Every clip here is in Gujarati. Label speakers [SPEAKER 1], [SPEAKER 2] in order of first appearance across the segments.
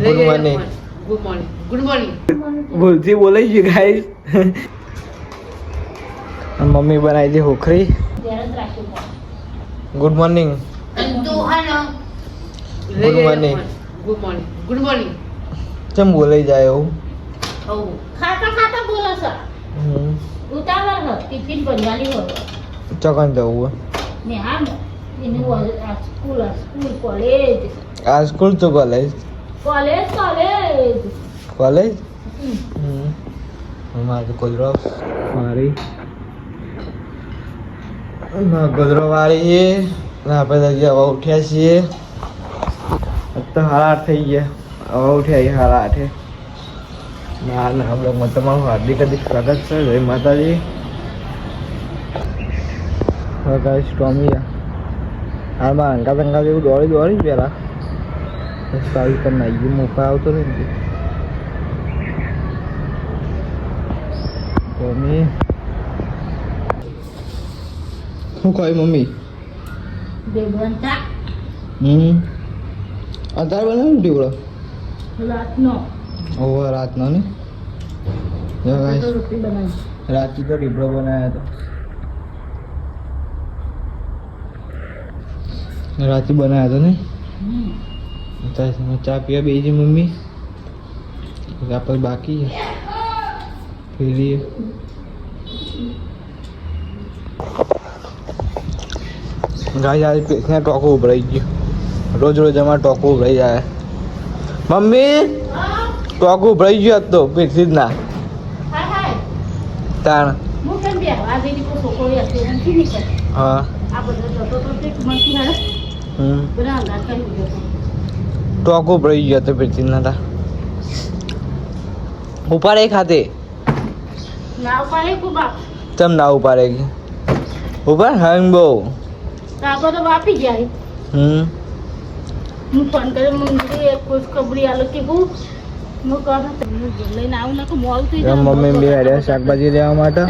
[SPEAKER 1] Good morning.
[SPEAKER 2] Good morning. Good morning.
[SPEAKER 1] ભૂલથી બોલાઈ ગયું ગાઈસ. મમ્મી બનાવી હતી હોખરી. Good morning. Good morning.
[SPEAKER 2] Good morning. Good morning.
[SPEAKER 1] ચમ બોલાઈ જાય એવું?
[SPEAKER 3] ખાતા ખાતા બોલો છો. ઉતાવળ હો ટિફિન બનવાની હો.
[SPEAKER 1] ચોકન જવું
[SPEAKER 3] ને આમ એને સ્કૂલ કોલેજ.
[SPEAKER 1] આ સ્કૂલ તો કોલેજ
[SPEAKER 3] કોલેજ
[SPEAKER 1] કોલેજ. મારે ગોદરો મારી ગોદરો વાળી છે. આપણે હજી હવે ઉઠ્યા છીએ. તો 8:30 થઈ ગયા. હવે ઉઠ્યા 8:30. ના ના આપણે તમારું હાર્દિક સ્વાગત છે. જય માતાજી. હવે ગાઈસ ટોમી હાલમાં અંકા જેવું દોડી પહેલાં સારી કરી નાખી મોકા આવતો ને ટોમી શું કહે મમ્મી? અત્યારે બનાવ્યું ટીવડો રાતનો ને રાતથી તો ટીવડો બનાવ્યો હતો. રાતે બનાવ્યો હતો ને ચા પીવા બેસી મમ્મી. આપણે બાકી પી લઈએ. ગાય આજે પેટના ટોકો ઉભરાઈ ગયો. રોજ અમારે ટોકો ઉભરાઈ જાય. મમ્મી ટોકો ઉભરાઈ ગયો હતો પેટથી જ ના તાણ. હા ટોકો ઉભરાઈ ગયો હતો પેટથી ના તા. ઉપાડે ખાતે ચમ ના ઉપાડે કે ઉપાડ હંગ બહુ
[SPEAKER 3] વાપી જાય. હું ફોન કર્યો મમ્મી ખુશખબરી આલો કે હું લઈને આવું નાખું મોલ થઈ જાય.
[SPEAKER 1] મમ્મી બે હાડ્યા શાકભાજી લેવા માટે.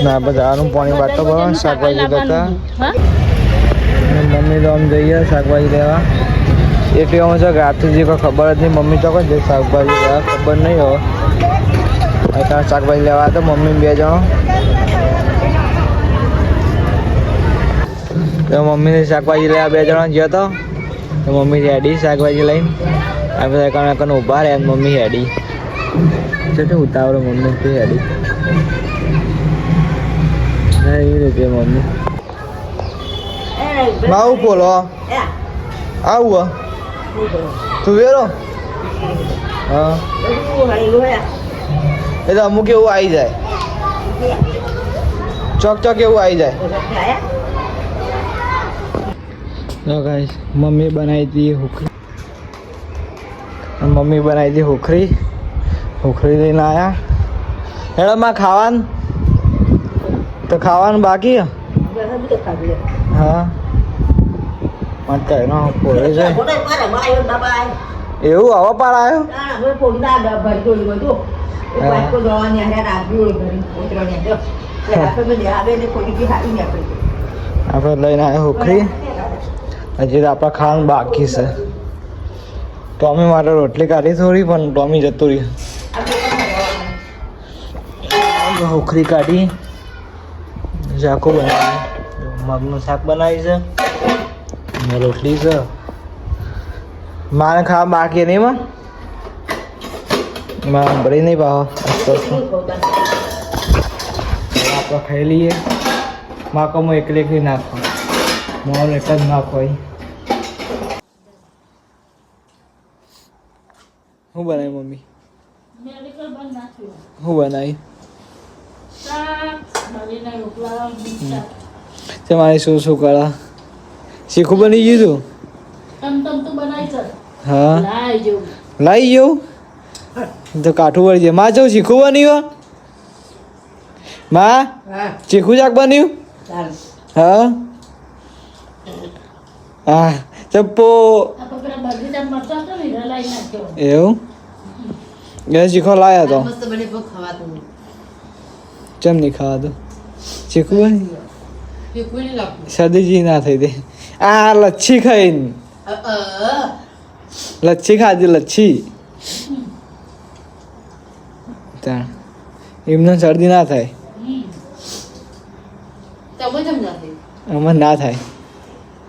[SPEAKER 1] ના બધાનું પાણી વાટતો પડે શાકભાજી લેતા. મમ્મી તો આમ જઈએ શાકભાજી લેવા. એટલી આમ છે કે આથી જે કોઈ ખબર જ નહીં. મમ્મી ચોક્કસ જઈ શાકભાજી લેવા ખબર નહીં હોય. અત્યારે શાકભાજી લેવા તો મમ્મી 2 જણો. તો મમ્મીને શાકભાજી લેવા 2 જણા ગયો હતો. તો મમ્મી હેડી શાકભાજી લઈને આ બધા કણ ઊભા રહ્યા. મમ્મી હેડી છે ઉતાવળ મમ્મી તે હેડી એવી રીતે મમ્મી આવું બોલો આવું તું વેરો. હા એ તો અમુક એવું આવી જાય. ચોક એવું આવી જાય. ગાઈસ મમ્મી બનાવી હતી હોખરી. મમ્મી બનાવી હતી હોખરી લઈને આવ્યા. હેડમાં ખાવાનું તો ખાવાનું બાકી. હા એનો પોરે છે એવું આવા પાર આવ્યો. આપણે લઈને આવ્યા હોખરી. હજી તો આપણા ખાવાનું બાકી છે. ટોમી માટે રોટલી કાઢી થોડી પણ ટોમી જતું રહ્યું. હોખરી કાઢી શાકો બનાવી. મગનું શાક બનાવી છે અને રોટલી છે. મારે ખાવા બાકી નહીં માં ભરી નહીં પાવો. આપણે ખાઈ લઈએ. માકોમાં એકલી નાખો મોલ એક જ નાખો. શું બનાવી મમ્મી? શું બનાવી? મારી શું કળા શીખું બની ગયું તું? હા લાવી જવું તો કાઠું વળી જાય. માં જવું શીખું બન્યું? માં ચીખું શાક બન્યું? હા હા ચપ્પો એવું એ શીખો લાયા તો ચમ નહીં ખાવા તો શીખવું શરદીજી ના થઈ દે. આ લચ્છી ખાઈને લચ્છી ખાધી લચ્છી તાણ એમને શરદી ના થાય
[SPEAKER 2] તમે જમ જાતે
[SPEAKER 1] આમાં ના થાય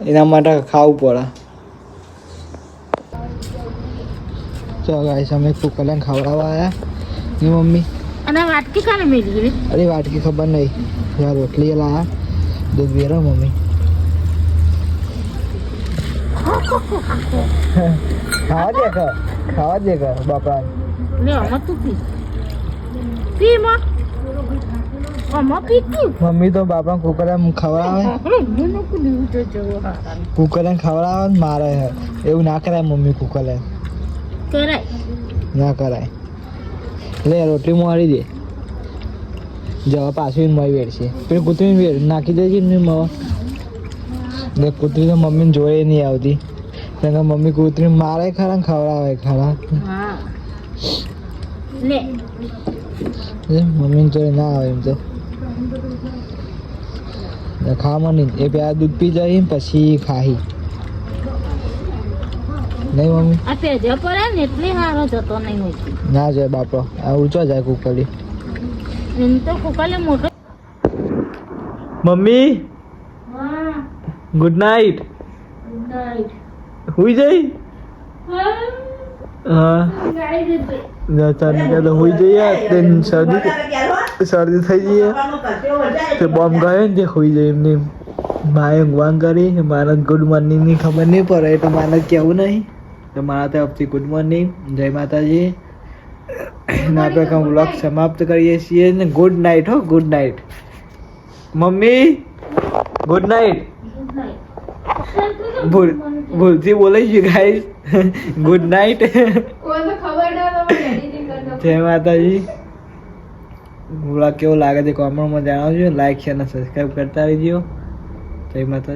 [SPEAKER 1] એના માટે ખાવું પડે ચાલો ગાઈસ અમે કુકલાને ખવડાવવા આવ્યા ની મમ્મી
[SPEAKER 3] અને વાટકી કાને મેલી
[SPEAKER 1] અરે વાટકી ખબર નહીં યાર રોટલી લાયા દૂધ વેરો મમ્મી ખાવા દે કર બાપા
[SPEAKER 3] લે આમાં તું પી માં આમાં પીતું
[SPEAKER 1] મમ્મી તો બાપા કુકરા ખવડાવે
[SPEAKER 3] મને કુલી તો જવો હા
[SPEAKER 1] કુકરને ખવડાવે ને મારે હે એવું ના કરાય મમ્મી કુકરને
[SPEAKER 3] કરાય
[SPEAKER 1] ના કરાય લે રોટલી મારી દે જવા પાછું મળી વેડશે પેલી કૂતરી વેડ નાખી દેજે ને મવા ને કૂતરી તો મમ્મીને જોડે નહીં આવતી કારણ કે મમ્મી કૂતરી મારે ખરા ને ખવડાવે ખરા
[SPEAKER 3] હા લે
[SPEAKER 1] મમ્મીને જોડે ના આવે એમ તો ખાવામાં નહીં એ પેલા દૂધ પી જાય પછી ખાહી નહીં મમ્મી
[SPEAKER 3] આ પેજે પડે ને એટલે હારો જતો નહીં હોય
[SPEAKER 1] ના જાય બાપો આ ઊંચો જાય કુકલી
[SPEAKER 3] એમ તો કુકાલે મોટો
[SPEAKER 1] મમ્મી
[SPEAKER 3] હા
[SPEAKER 1] ગુડ નાઇટ
[SPEAKER 3] નાઈટ
[SPEAKER 1] હુઈ જઈ હા
[SPEAKER 3] ગાઈ દે
[SPEAKER 1] ચાંદી તો હુઈ જઈએ તે શરદી થઈ જઈએ તે બોમ્બ ગયો ને તે હુઈ જાય એમને માએ ઊંઘવાન કરી મારે ગુડ મોર્નિંગની ખબર નહીં પડે તો મારે કહેવું નહીં તો મારા તરફથી ગુડ મોર્નિંગ જય માતાજી ના તો કામ વ્લોગ સમાપ્ત કરીએ છીએ ને ગુડ નાઇટ હો good night mummy good night ભૂલથી બોલે છે ગાઈસ ગુડ નાઇટ જય માતાજી વ્લોગ કેવો લાગે છે કોમેન્ટમાં જણાવજો લાઈક શેર અને સબસ્ક્રાઈબ કરતા રહેજો જય માતાજી